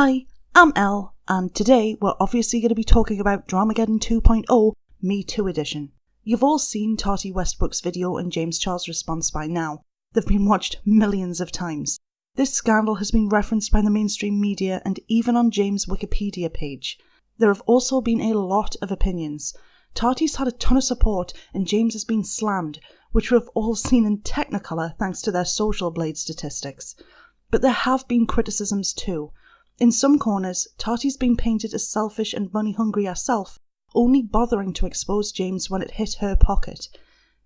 Hi, I'm Elle, and today we're obviously going to be talking about Dramageddon 2.0 Me Too edition. You've all seen Tati Westbrook's video and James Charles' response by now. They've been watched millions of times. This scandal has been referenced by the mainstream media and even on James' Wikipedia page. There have also been a lot of opinions. Tati's had a ton of support and James has been slammed, which we've all seen in Technicolor thanks to their Social Blade statistics. But there have been criticisms too. In some corners, Tati's been painted as selfish and money-hungry herself, only bothering to expose James when it hit her pocket.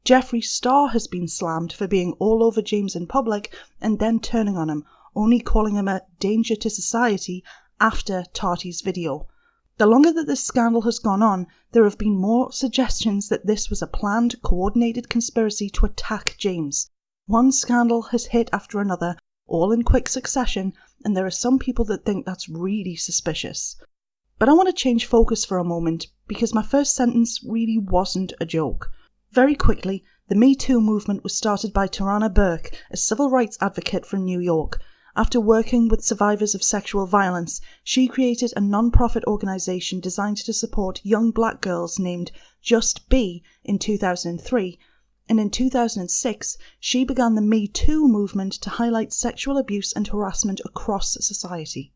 Jeffree Star has been slammed for being all over James in public and then turning on him, only calling him a danger to society after Tati's video. The longer that this scandal has gone on, there have been more suggestions that this was a planned, coordinated conspiracy to attack James. One scandal has hit after another, all in quick succession, and there are some people that think that's really suspicious. But I want to change focus for a moment, because my first sentence really wasn't a joke. Very quickly, the Me Too movement was started by Tarana Burke, a civil rights advocate from New York. After working with survivors of sexual violence, she created a non-profit organization designed to support young black girls named Just Be in 2003, and in 2006 she began the Me Too movement to highlight sexual abuse and harassment across society.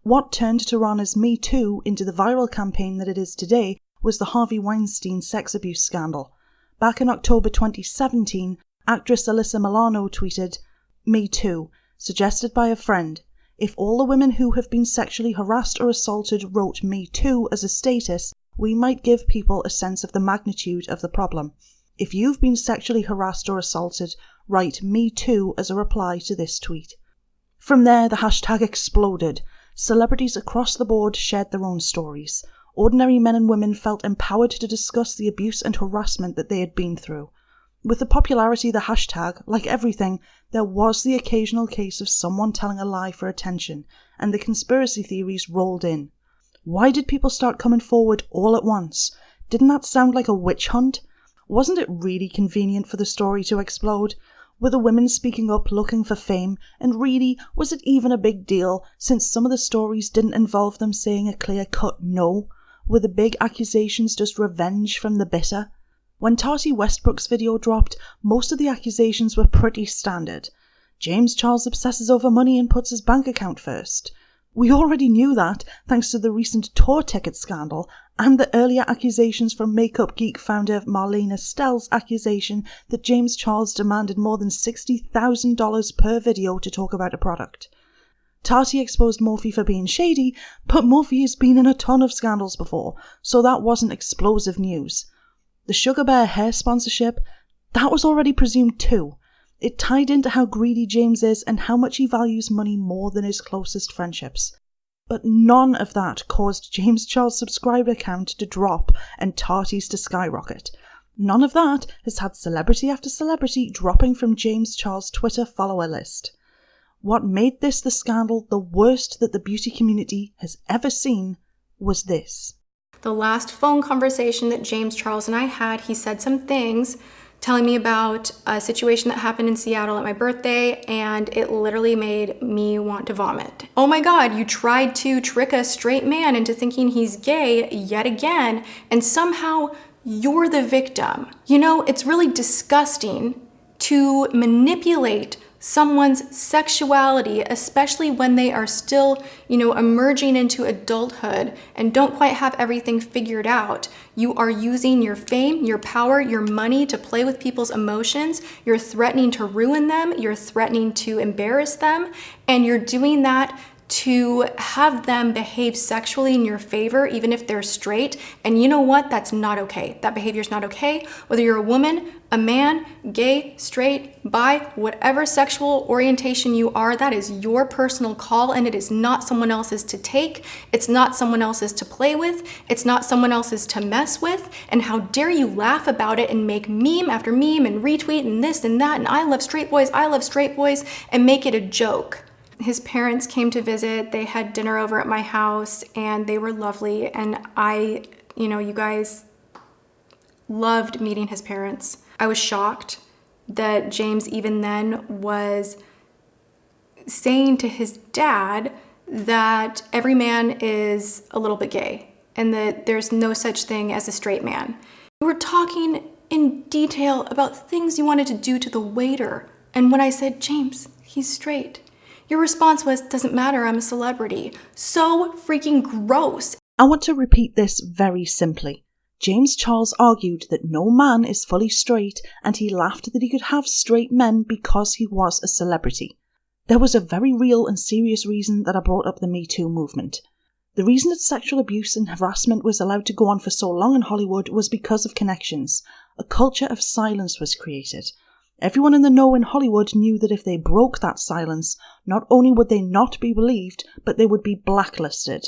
What turned Tarana's Me Too into the viral campaign that it is today was the Harvey Weinstein sex abuse scandal. Back in October 2017, actress Alyssa Milano tweeted, "Me Too. Suggested by a friend. If all the women who have been sexually harassed or assaulted wrote Me Too as a status, we might give people a sense of the magnitude of the problem. If you've been sexually harassed or assaulted, write Me Too as a reply to this tweet." From there, the hashtag exploded. Celebrities across the board shared their own stories. Ordinary men and women felt empowered to discuss the abuse and harassment that they had been through. With the popularity of the hashtag, like everything, there was the occasional case of someone telling a lie for attention, and the conspiracy theories rolled in. Why did people start coming forward all at once? Didn't that sound like a witch hunt? Wasn't it really convenient for the story to explode? Were the women speaking up looking for fame? And really, was it even a big deal, since some of the stories didn't involve them saying a clear-cut no? Were the big accusations just revenge from the bitter? When Tati Westbrook's video dropped, most of the accusations were pretty standard. James Charles obsesses over money and puts his bank account first. We already knew that, thanks to the recent tour ticket scandal and the earlier accusations from Makeup Geek founder Marlene Estelle's accusation that James Charles demanded more than $60,000 per video to talk about a product. Tati exposed Morphe for being shady, but Morphe has been in a ton of scandals before, so that wasn't explosive news. The Sugar Bear hair sponsorship, that was already presumed too. It tied into how greedy James is and how much he values money more than his closest friendships. But none of that caused James Charles' subscriber count to drop and Tati's to skyrocket. None of that has had celebrity after celebrity dropping from James Charles' Twitter follower list. What made this the scandal the worst that the beauty community has ever seen was this. The last phone conversation that James Charles and I had, he said some things telling me about a situation that happened in Seattle at my birthday, and it literally made me want to vomit. Oh my God, you tried to trick a straight man into thinking he's gay yet again, and somehow you're the victim. You know, it's really disgusting to manipulate someone's sexuality, especially when they are still, emerging into adulthood and don't quite have everything figured out. You are using your fame, your power, your money to play with people's emotions. You're threatening to ruin them. You're threatening to embarrass them. And you're doing that to have them behave sexually in your favor, even if they're straight. And you know what? That's not okay. That behavior is not okay. Whether you're a woman, a man, gay, straight, bi, whatever sexual orientation you are, that is your personal call, and it is not someone else's to take. It's not someone else's to play with. It's not someone else's to mess with. And how dare you laugh about it and make meme after meme and retweet and this and that and I love straight boys, and make it a joke. His parents came to visit. They had dinner over at my house and they were lovely. And you guys loved meeting his parents. I was shocked that James even then was saying to his dad that every man is a little bit gay and that there's no such thing as a straight man. You were talking in detail about things you wanted to do to the waiter. And when I said, James, he's straight, your response was, doesn't matter, I'm a celebrity. So freaking gross. I want to repeat this very simply. James Charles argued that no man is fully straight, and he laughed that he could have straight men because he was a celebrity. There was a very real and serious reason that I brought up the Me Too movement. The reason that sexual abuse and harassment was allowed to go on for so long in Hollywood was because of connections. A culture of silence was created. Everyone in the know in Hollywood knew that if they broke that silence, not only would they not be believed, but they would be blacklisted.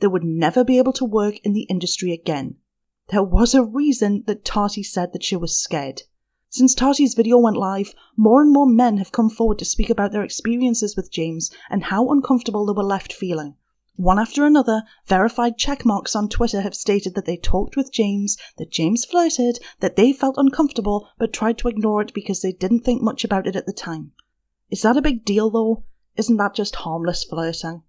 They would never be able to work in the industry again. There was a reason that Tati said that she was scared. Since Tati's video went live, more and more men have come forward to speak about their experiences with James and how uncomfortable they were left feeling. One after another, verified checkmarks on Twitter have stated that they talked with James, that James flirted, that they felt uncomfortable but tried to ignore it because they didn't think much about it at the time. Is that a big deal though? Isn't that just harmless flirting?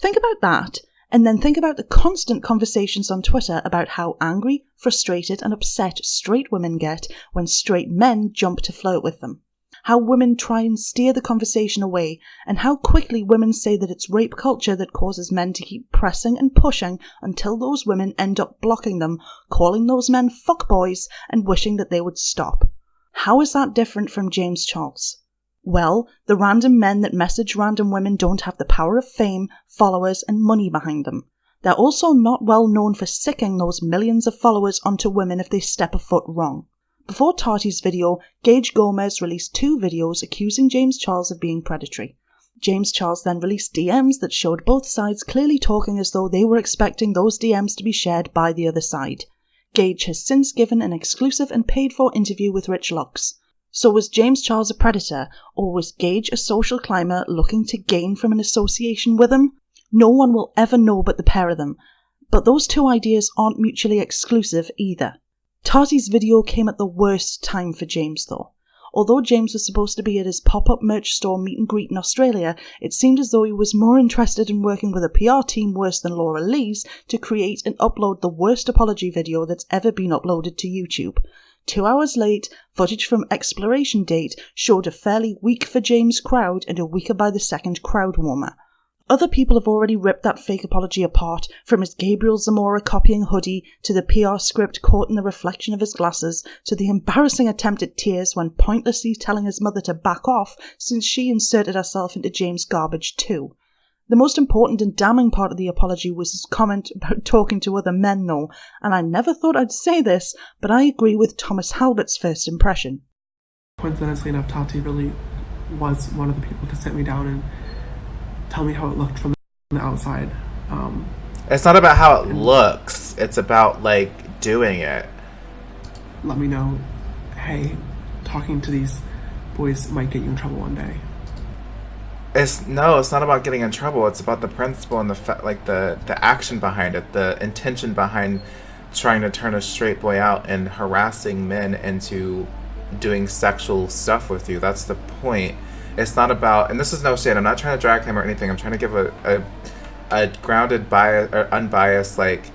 Think about that, and then think about the constant conversations on Twitter about how angry, frustrated and upset straight women get when straight men jump to flirt with them. How women try and steer the conversation away, and how quickly women say that it's rape culture that causes men to keep pressing and pushing until those women end up blocking them, calling those men fuckboys and wishing that they would stop. How is that different from James Charles? Well, the random men that message random women don't have the power of fame, followers and money behind them. They're also not well known for sicking those millions of followers onto women if they step a foot wrong. Before Tati's video, Gage Gomez released 2 videos accusing James Charles of being predatory. James Charles then released DMs that showed both sides clearly talking as though they were expecting those DMs to be shared by the other side. Gage has since given an exclusive and paid-for interview with Rich Lux. So was James Charles a predator, or was Gage a social climber looking to gain from an association with him? No one will ever know but the pair of them. But those 2 ideas aren't mutually exclusive either. Tati's video came at the worst time for James though. Although James was supposed to be at his pop-up merch store meet and greet in Australia, it seemed as though he was more interested in working with a PR team worse than Laura Lee's to create and upload the worst apology video that's ever been uploaded to YouTube. 2 hours late, footage from Exploration Date showed a fairly weak for James crowd and a weaker by the second crowd warmer. Other people have already ripped that fake apology apart, from his Gabriel Zamora copying hoodie, to the PR script caught in the reflection of his glasses, to the embarrassing attempt at tears when pointlessly telling his mother to back off since she inserted herself into James' garbage too. The most important and damning part of the apology was his comment about talking to other men though, and I never thought I'd say this, but I agree with Thomas Halbert's first impression. Coincidentally enough, Tati really was one of the people to sit me down and tell me how it looked from the outside. It's not about how it looks. It's about, like, doing it. Let me know, hey, talking to these boys might get you in trouble one day. It's not about getting in trouble. It's about the principle and the action behind it, the intention behind trying to turn a straight boy out and harassing men into doing sexual stuff with you. That's the point. It's not about, and this is no shade, I'm not trying to drag him or anything. I'm trying to give a grounded, bias or unbiased, like,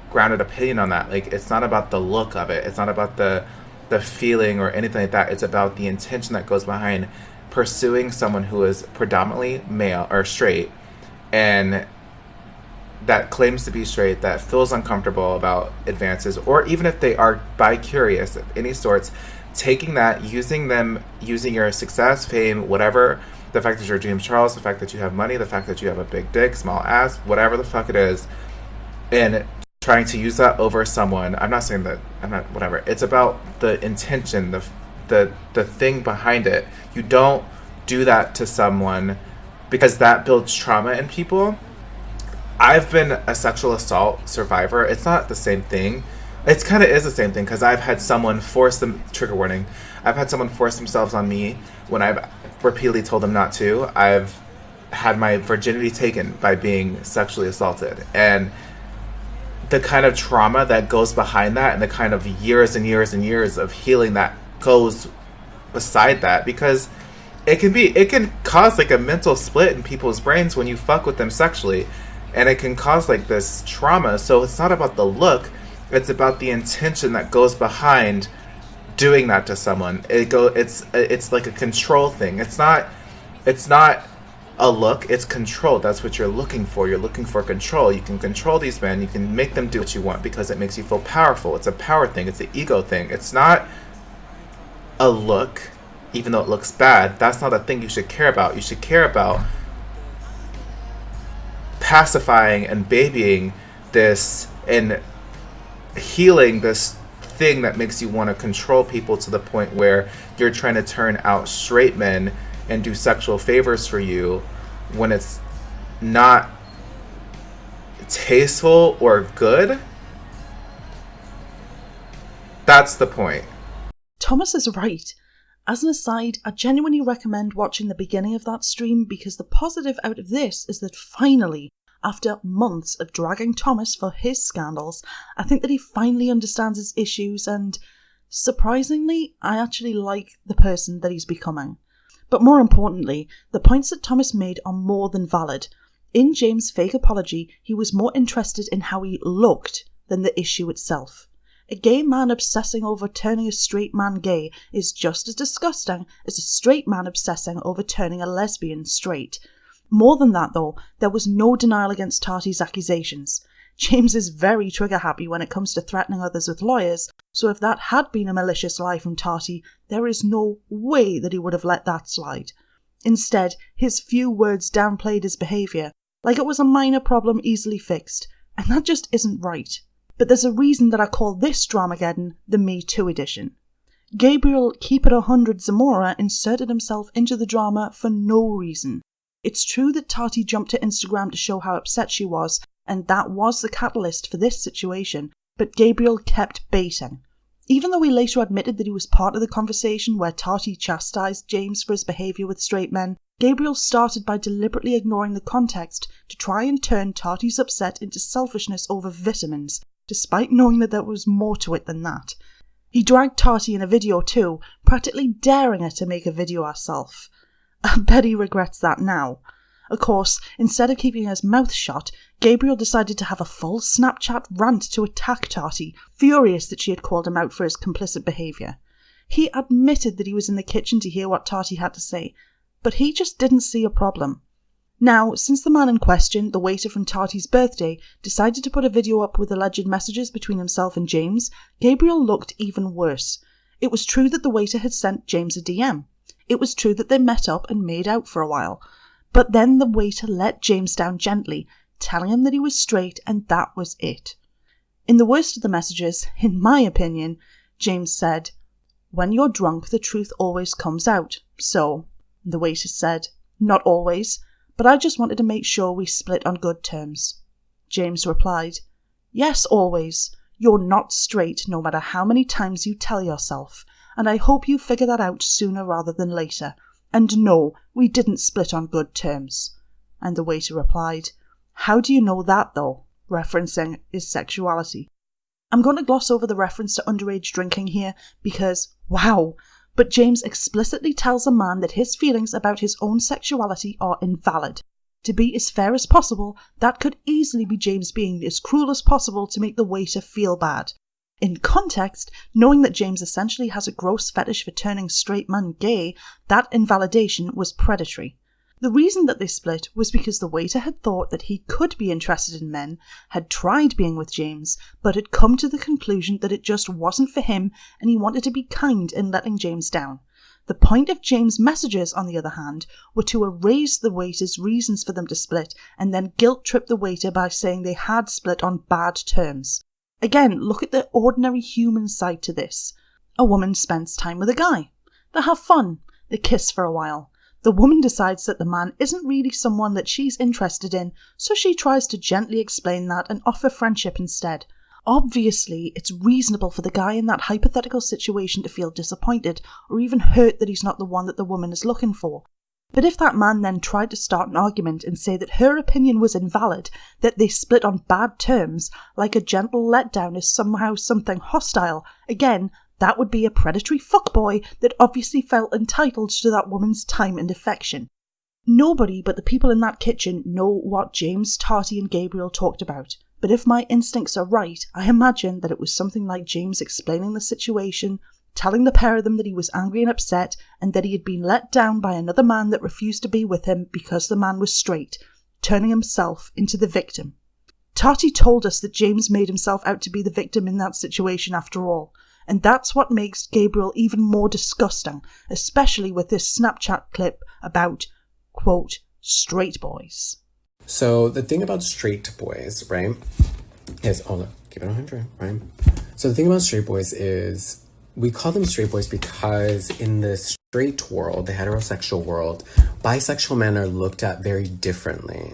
grounded opinion on that. Like, it's not about the look of it. It's not about the feeling or anything like that. It's about the intention that goes behind pursuing someone who is predominantly male or straight and that claims to be straight, that feels uncomfortable about advances, or even if they are bi-curious of any sorts, taking that, using your success, fame, whatever, the fact that you're James Charles, the fact that you have money, the fact that you have a big dick, small ass, whatever the fuck it is, and trying to use that over someone. Whatever. It's about the intention, the thing behind it. You don't do that to someone because that builds trauma in people. I've been a sexual assault survivor. It's not the same thing. It kind of is the same thing because I've had someone trigger warning, I've had someone force themselves on me when I've repeatedly told them not to. I've had my virginity taken by being sexually assaulted. And the kind of trauma that goes behind that and the kind of years and years and years of healing that goes beside that, because it can cause like a mental split in people's brains when you fuck with them sexually, and it can cause like this trauma. So it's not about the look, it's about the intention that goes behind doing that to someone. It's like a control thing. It's not a look, it's control. That's what you're looking for. You're looking for control. You can control these men, you can make them do what you want because it makes you feel powerful. It's a power thing, it's an ego thing. It's not a look, even though it looks bad. That's not a thing you should care about. You should care about pacifying and babying this and healing this thing that makes you want to control people to the point where you're trying to turn out straight men and do sexual favors for you when it's not tasteful or good. That's the point. Thomas is right. As an aside, I genuinely recommend watching the beginning of that stream because the positive out of this is that finally, after months of dragging Thomas for his scandals, I think that he finally understands his issues and, surprisingly, I actually like the person that he's becoming. But more importantly, the points that Thomas made are more than valid. In James' fake apology, he was more interested in how he looked than the issue itself. A gay man obsessing over turning a straight man gay is just as disgusting as a straight man obsessing over turning a lesbian straight. More than that, though, there was no denial against Tati's accusations. James is very trigger-happy when it comes to threatening others with lawyers, so if that had been a malicious lie from Tati, there is no way that he would have let that slide. Instead, his few words downplayed his behaviour, like it was a minor problem easily fixed, and that just isn't right. But there's a reason that I call this Dramageddon the Me Too edition. Gabriel Keep It 100 Zamora inserted himself into the drama for no reason. It's true that Tati jumped to Instagram to show how upset she was, and that was the catalyst for this situation, but Gabriel kept baiting. Even though he later admitted that he was part of the conversation where Tati chastised James for his behaviour with straight men, Gabriel started by deliberately ignoring the context to try and turn Tati's upset into selfishness over vitamins, despite knowing that there was more to it than that. He dragged Tati in a video too, practically daring her to make a video herself. I bet he regrets that now. Of course, instead of keeping his mouth shut, Gabriel decided to have a full Snapchat rant to attack Tati, furious that she had called him out for his complicit behaviour. He admitted that he was in the kitchen to hear what Tati had to say, but he just didn't see a problem. Now, since the man in question, the waiter from Tati's birthday, decided to put a video up with alleged messages between himself and James, Gabriel looked even worse. It was true that the waiter had sent James a DM. It was true that they met up and made out for a while. But then the waiter let James down gently, telling him that he was straight and that was it. In the worst of the messages, in my opinion, James said, "When you're drunk, the truth always comes out. So," the waiter said, "Not always, but I just wanted to make sure we split on good terms." James replied, "Yes, always. You're not straight no matter how many times you tell yourself, and I hope you figure that out sooner rather than later. And no, we didn't split on good terms." And the waiter replied, "How do you know that though?" referencing his sexuality. I'm going to gloss over the reference to underage drinking here because, wow, but James explicitly tells a man that his feelings about his own sexuality are invalid. To be as fair as possible, that could easily be James being as cruel as possible to make the waiter feel bad. In context, knowing that James essentially has a gross fetish for turning straight men gay, that invalidation was predatory. The reason that they split was because the waiter had thought that he could be interested in men, had tried being with James, but had come to the conclusion that it just wasn't for him and he wanted to be kind in letting James down. The point of James' messages, on the other hand, were to erase the waiter's reasons for them to split and then guilt-trip the waiter by saying they had split on bad terms. Again, look at the ordinary human side to this. A woman spends time with a guy. They have fun. They kiss for a while. The woman decides that the man isn't really someone that she's interested in, so she tries to gently explain that and offer friendship instead. Obviously, it's reasonable for the guy in that hypothetical situation to feel disappointed or even hurt that he's not the one that the woman is looking for. But if that man then tried to start an argument and say that her opinion was invalid, that they split on bad terms, like a gentle letdown is somehow something hostile, again, That would be a predatory fuckboy that obviously felt entitled to that woman's time and affection. Nobody but the people in that kitchen know what James, Tati and Gabriel talked about. But if my instincts are right, I imagine that it was something like James explaining the situation, telling the pair of them that he was angry and upset, and that he had been let down by another man that refused to be with him because the man was straight, turning himself into the victim. Tati told us that James made himself out to be the victim in that situation after all, and that's what makes Gabriel even more disgusting, especially with this Snapchat clip about, quote, straight boys. So the thing about straight boys, right, is, oh look, keep it 100, right? So the thing about straight boys is, we call them straight boys because in the straight world, the heterosexual world, bisexual men are looked at very differently.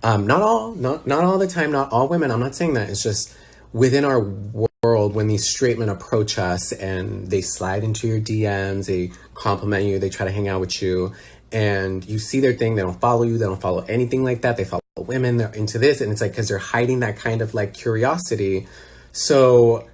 Not all the time, not all women. I'm not saying that. It's just within our world, when these straight men approach us and they slide into your DMs, they compliment you, they try to hang out with you, and you see their thing, they don't follow you, they don't follow anything like that. They follow women, they're into this, and it's like, because they're hiding that kind of like curiosity. So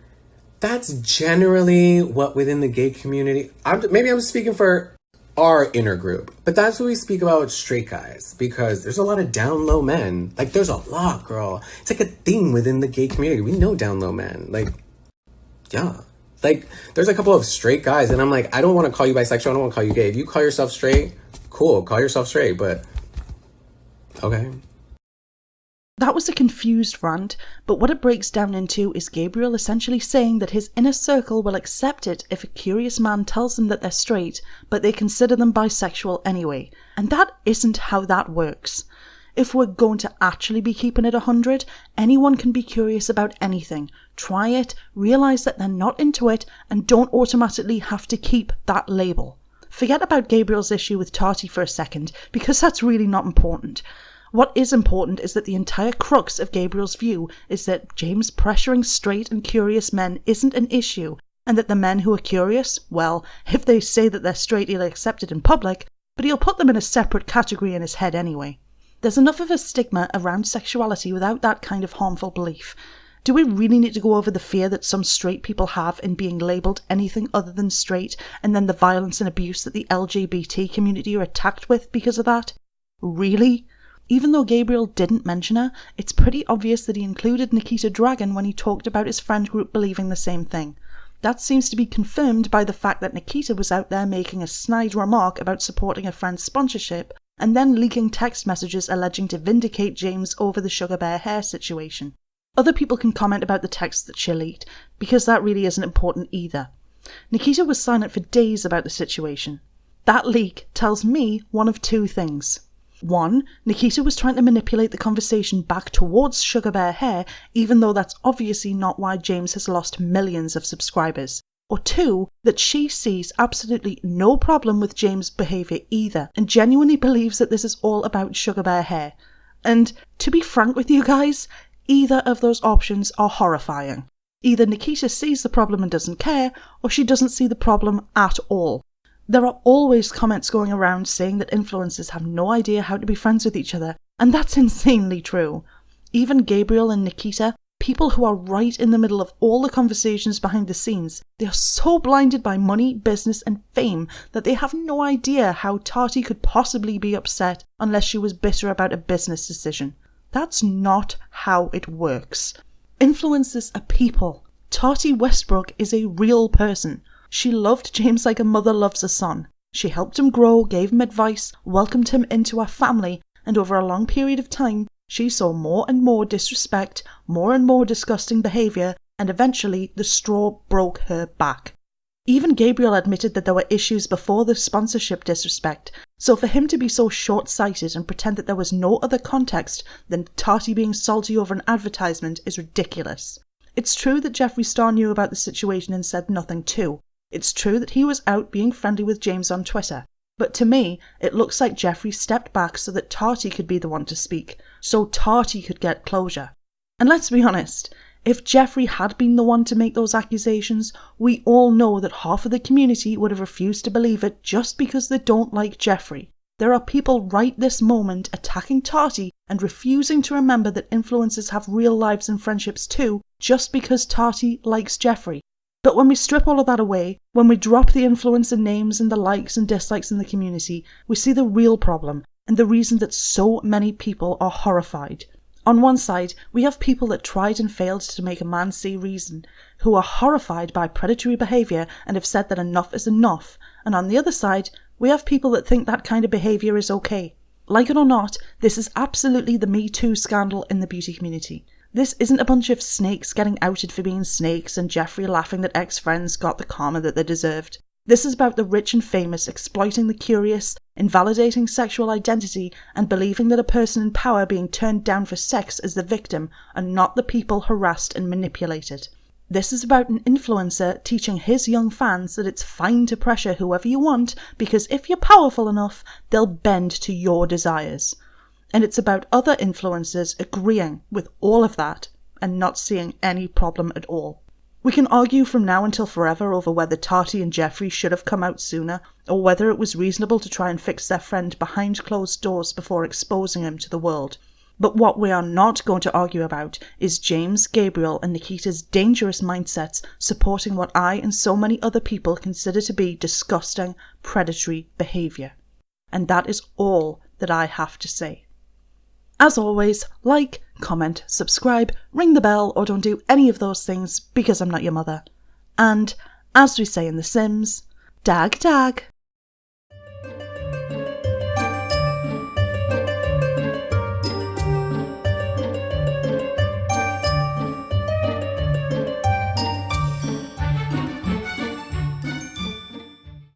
that's generally what within the gay community, maybe I'm speaking for our inner group, but that's what we speak about straight guys, because there's a lot of down low men. Like, there's a lot, girl. It's like a thing within the gay community. We know down low men. Like, yeah. Like, there's a couple of straight guys, and I'm like, I don't want to call you bisexual, I don't want to call you gay. If you call yourself straight, cool, call yourself straight, but okay. That was a confused rant, but what it breaks down into is Gabriel essentially saying that his inner circle will accept it if a curious man tells them that they're straight, but they consider them bisexual anyway. And that isn't how that works. If we're going to actually be keeping it 100, anyone can be curious about anything. Try it, realise that they're not into it, and don't automatically have to keep that label. Forget about Gabriel's issue with Tati for a second, because that's really not important. What is important is that the entire crux of Gabriel's view is that James pressuring straight and curious men isn't an issue, and that the men who are curious, well, if they say that they're straight, he'll accept it in public, but he'll put them in a separate category in his head anyway. There's enough of a stigma around sexuality without that kind of harmful belief. Do we really need to go over the fear that some straight people have in being labelled anything other than straight, and then the violence and abuse that the LGBT community are attacked with because of that? Really? Even though Gabriel didn't mention her, it's pretty obvious that he included Nikita Dragon when he talked about his friend group believing the same thing. That seems to be confirmed by the fact that Nikita was out there making a snide remark about supporting a friend's sponsorship, and then leaking text messages alleging to vindicate James over the sugar bear hair situation. Other people can comment about the text that she leaked, because that really isn't important either. Nikita was silent for days about the situation. That leak tells me one of two things. One, Nikita was trying to manipulate the conversation back towards sugar bear hair, even though that's obviously not why James has lost millions of subscribers. Or two, that she sees absolutely no problem with James' behaviour either, and genuinely believes that this is all about sugar bear hair. And to be frank with you guys, either of those options are horrifying. Either Nikita sees the problem and doesn't care, or she doesn't see the problem at all. There are always comments going around saying that influencers have no idea how to be friends with each other, and that's insanely true. Even Gabriel and Nikita, people who are right in the middle of all the conversations behind the scenes, they are so blinded by money, business and fame that they have no idea how Tati could possibly be upset unless she was bitter about a business decision. That's not how it works. Influencers are people. Tati Westbrook is a real person. She loved James like a mother loves a son. She helped him grow, gave him advice, welcomed him into her family, and over a long period of time, she saw more and more disrespect, more and more disgusting behaviour, and eventually the straw broke her back. Even Gabriel admitted that there were issues before the sponsorship disrespect, so for him to be so short-sighted and pretend that there was no other context than Tati being salty over an advertisement is ridiculous. It's true that Jeffree Star knew about the situation and said nothing too. It's true that he was out being friendly with James on Twitter. But to me, it looks like Jeffree stepped back so that Tati could be the one to speak, so Tati could get closure. And let's be honest, if Jeffree had been the one to make those accusations, we all know that half of the community would have refused to believe it just because they don't like Jeffree. There are people right this moment attacking Tati and refusing to remember that influencers have real lives and friendships too, just because Tati likes Jeffree. But when we strip all of that away, when we drop the influence and names and the likes and dislikes in the community, we see the real problem and the reason that so many people are horrified. On one side, we have people that tried and failed to make a man see reason, who are horrified by predatory behaviour and have said that enough is enough. And on the other side, we have people that think that kind of behaviour is okay. Like it or not, this is absolutely the Me Too scandal in the beauty community. This isn't a bunch of snakes getting outed for being snakes and Jeffrey laughing that ex-friends got the karma that they deserved. This is about the rich and famous exploiting the curious, invalidating sexual identity and believing that a person in power being turned down for sex is the victim and not the people harassed and manipulated. This is about an influencer teaching his young fans that it's fine to pressure whoever you want because if you're powerful enough, they'll bend to your desires. And it's about other influencers agreeing with all of that and not seeing any problem at all. We can argue from now until forever over whether Tati and Jeffrey should have come out sooner, or whether it was reasonable to try and fix their friend behind closed doors before exposing him to the world. But what we are not going to argue about is James, Gabriel and Nikita's dangerous mindsets supporting what I and so many other people consider to be disgusting, predatory behaviour. And that is all that I have to say. As always, like, comment, subscribe, ring the bell, or don't do any of those things because I'm not your mother. And, as we say in The Sims, dag dag.